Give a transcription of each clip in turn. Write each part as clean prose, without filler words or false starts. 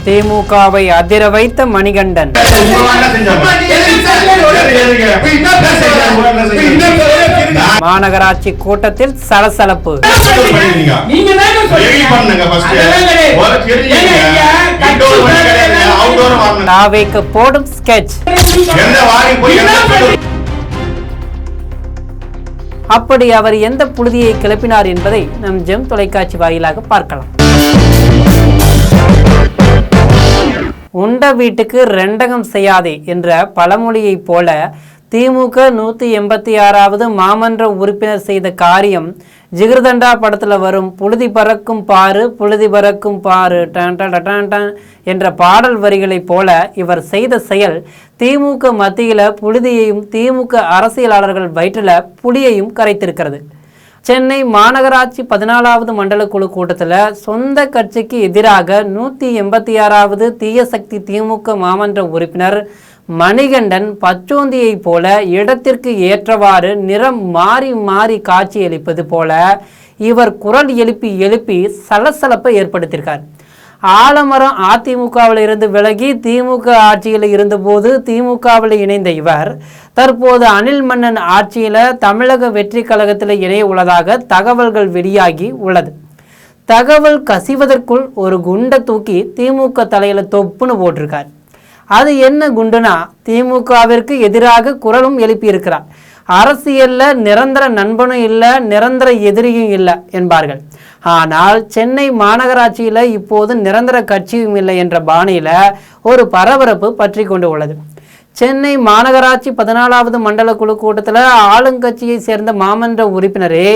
திமுகவை அதிர வைத்த மணிகண்டன். மாநகராட்சி கூட்டத்தில் சலசலப்பு. தாவேக்கு போடும் ஸ்கெட்ச். அப்படி அவர் எந்த புழுதியை கிளப்பினார் என்பதை நம் ஜெம் தொலைக்காட்சி வாயிலாக பார்க்கலாம். உண்ட வீட்டுக்கு ரெண்டகம் செய்யாதே என்ற பழமொழியைப் போல திமுக 186வது மாமன்ற உறுப்பினர் செய்த காரியம் ஜிகிர்தண்டா படத்தில் வரும் புழுதி பறக்கும் பாரு புழுதி பறக்கும் பாரு டான் டான் டான் டான் என்ற பாடல் வரிகளைப் போல இவர் செய்த செயல் திமுக மத்தியில் புழுதியையும் திமுக அரசியலாளர்கள் வயிற்றில் புளியையும் கரைத்திருக்கிறது. சென்னை மாநகராட்சி 14வது மண்டல குழு கூட்டத்தில் சொந்த கட்சிக்கு எதிராக 186வது தீய சக்தி திமுக மாமன்ற உறுப்பினர் மணிகண்டன் பச்சோந்தியை போல இடத்திற்கு ஏற்றவாறு நிறம் மாறி மாறி காட்சியளிப்பது போல இவர் குரல் எழுப்பி சலசலப்பை ஏற்படுத்தியிருக்கார். ஆலமரம் அதிமுகவில் இருந்து விலகி திமுக ஆட்சியில் இருந்தபோது திமுகவில் இணைந்த இவர் தற்போது அனில் மன்னன் ஆட்சியில் தமிழக வெற்றி கழகத்தில் இணைய உள்ளதாக தகவல்கள் வெளியாகி உள்ளது. தகவல் கசிவதற்குள் ஒரு குண்டை தூக்கி திமுக தலையில் தொப்புன்னு போட்டிருக்கார். அது என்ன குண்டுனா, திமுகவிற்கு எதிராக குரலும் எழுப்பியிருக்கிறார். அரசியலில் நிரந்தர நண்பனும் இல்லை, நிரந்தர எதிரியும் இல்லை என்பார்கள். ஆனால் சென்னை மாநகராட்சியில் இப்போது நிரந்தர கட்சியும் இல்லை என்ற பாணியில் ஒரு பரபரப்பு பற்றி கொண்டு உள்ளது. சென்னை மாநகராட்சி 14வது மண்டல குழு கூட்டத்தில் ஆளுங்கட்சியை சேர்ந்த மாமன்ற உறுப்பினரே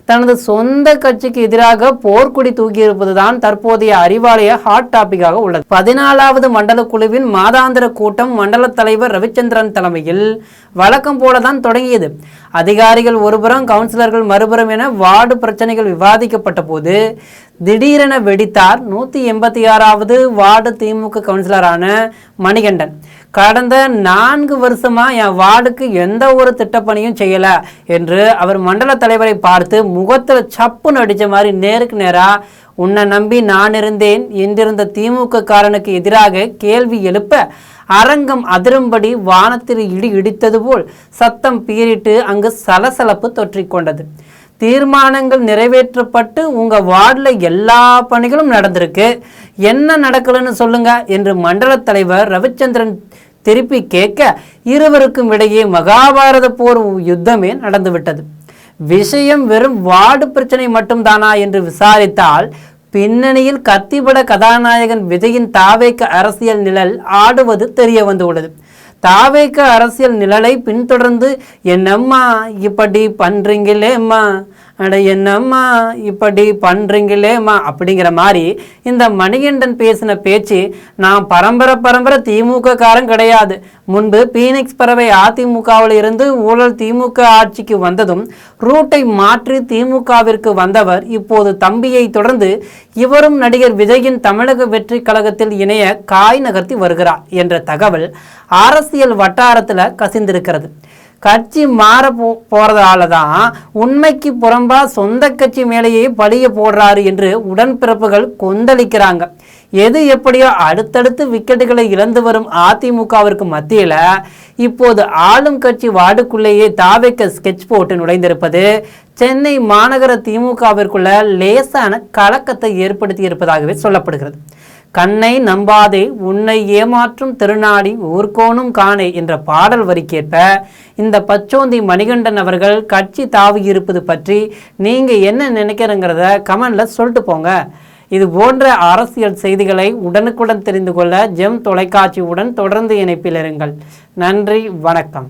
தனது சொந்த கட்சிக்கு எதிராக போர்க்குடி தூக்கியிருப்பது தான் தற்போதைய அறிவாலய ஹாட் டாபிக்காக உள்ளது. 14வது மண்டல குழுவின் மாதாந்திர கூட்டம் மண்டல தலைவர் ரவிச்சந்திரன் தலைமையில் வழக்கம் போலதான் தொடங்கியது. அதிகாரிகள் ஒருபுறம், கவுன்சிலர்கள் மறுபுறம் என வார்டு பிரச்சனைகள் விவாதிக்கப்பட்ட போது திடீரென வெடித்தார் 186வது வார்டு திமுக கவுன்சிலரான மணிகண்டன். கடந்த 4 வருஷமா என் வார்டுக்கு எந்த ஒரு திட்டப்பணியும் செய்யல என்று அவர் மண்டல தலைவரை பார்த்து முகத்தில் சப்புன்னு அடித்த மாதிரி நேருக்கு நேராக உன்னை நம்பி நான் இருந்தேன் என்றிருந்த திமுக காரனுக்கு எதிராக கேள்வி எழுப்ப அரங்கம் அதிரும்படி வானத்தில் இடி இடித்தது போல் சத்தம் பீறிட்டு அங்கு சலசலப்பு தொற்றிக்கொண்டது. தீர்மானங்கள் நிறைவேற்றப்பட்டு உங்கள் வார்டில் எல்லா பணிகளும் நடந்திருக்கு, என்ன நடக்கலன்னு சொல்லுங்க என்று மண்டல தலைவர் ரவிச்சந்திரன் திருப்பி கேட்க இருவருக்கும் இடையே மகாபாரத போர் யுத்தமே நடந்துவிட்டது. விஷயம் வெறும் வார்டு பிரச்சனை மட்டும்தானா என்று விசாரித்தால் பின்னணியில் கத்திபட கதாநாயகன் விஜயின் தாவேக்க அரசியல் நிழல் ஆடுவது தெரிய வந்துள்ளது. தாவேக்க அரசியல் நிழலை பின்தொடர்ந்து என்னம்மா இப்படி பண்றீங்களேம்மா, அட என்னம்மா இப்படி பண்றீங்களேம்மா அப்படிங்கிற மாதிரி இந்த மணிகண்டன் பேசின பேச்சு, நான் பரம்பரை திமுக காரன் கிடையாது, முன்பு பீனிக்ஸ் பறவை அதிமுகவில் இருந்து ஊழல் திமுக ஆட்சிக்கு வந்ததும் ரூட்டை மாற்றி திமுகவிற்கு வந்தவர் இப்போது தம்பியை தொடர்ந்து இவரும் நடிகர் விஜயின் தமிழக வெற்றி கழகத்தில் இணைய காய் நகர்த்தி வருகிறார் என்ற தகவல் அரசியல் வட்டாரத்தில் கசிந்திருக்கிறது. கட்சி மாற போறதால தான் உண்மைக்கு புறம்பா சொந்த கட்சி மேலேயே பழிய போடுறாரு என்று உடன்பிறப்புகள் கொந்தளிக்கிறாங்க. எது எப்படியோ அடுத்தடுத்து விக்கெட்டுகளை இழந்து வரும் அதிமுகவிற்கு மத்தியில் இப்போது ஆளும் கட்சி வார்டுக்குள்ளேயே தாவேக்க ஸ்கெட்ச் போட்டு நுழைந்திருப்பது சென்னை மாநகர திமுகவிற்குள்ள லேசான கலக்கத்தை ஏற்படுத்தி இருப்பதாகவே சொல்லப்படுகிறது. கண்ணை நம்பாதே உன்னை ஏமாற்றும் திருநாடி ஊர்கோணும் காணே என்ற பாடல் வரிக்கேற்ப இந்த பச்சோந்தி மணிகண்டன் அவர்கள் கட்சி தாவி இருப்பது பற்றி நீங்கள் என்ன நினைக்கிறங்கிறத கமெண்டில் சொல்லிட்டு போங்க. இது போன்ற அரசியல் செய்திகளை உடனுக்குடன் தெரிந்து கொள்ள ஜெம் தொலைக்காட்சியுடன் தொடர்ந்து இணைப்பில் இருங்கள். நன்றி, வணக்கம்.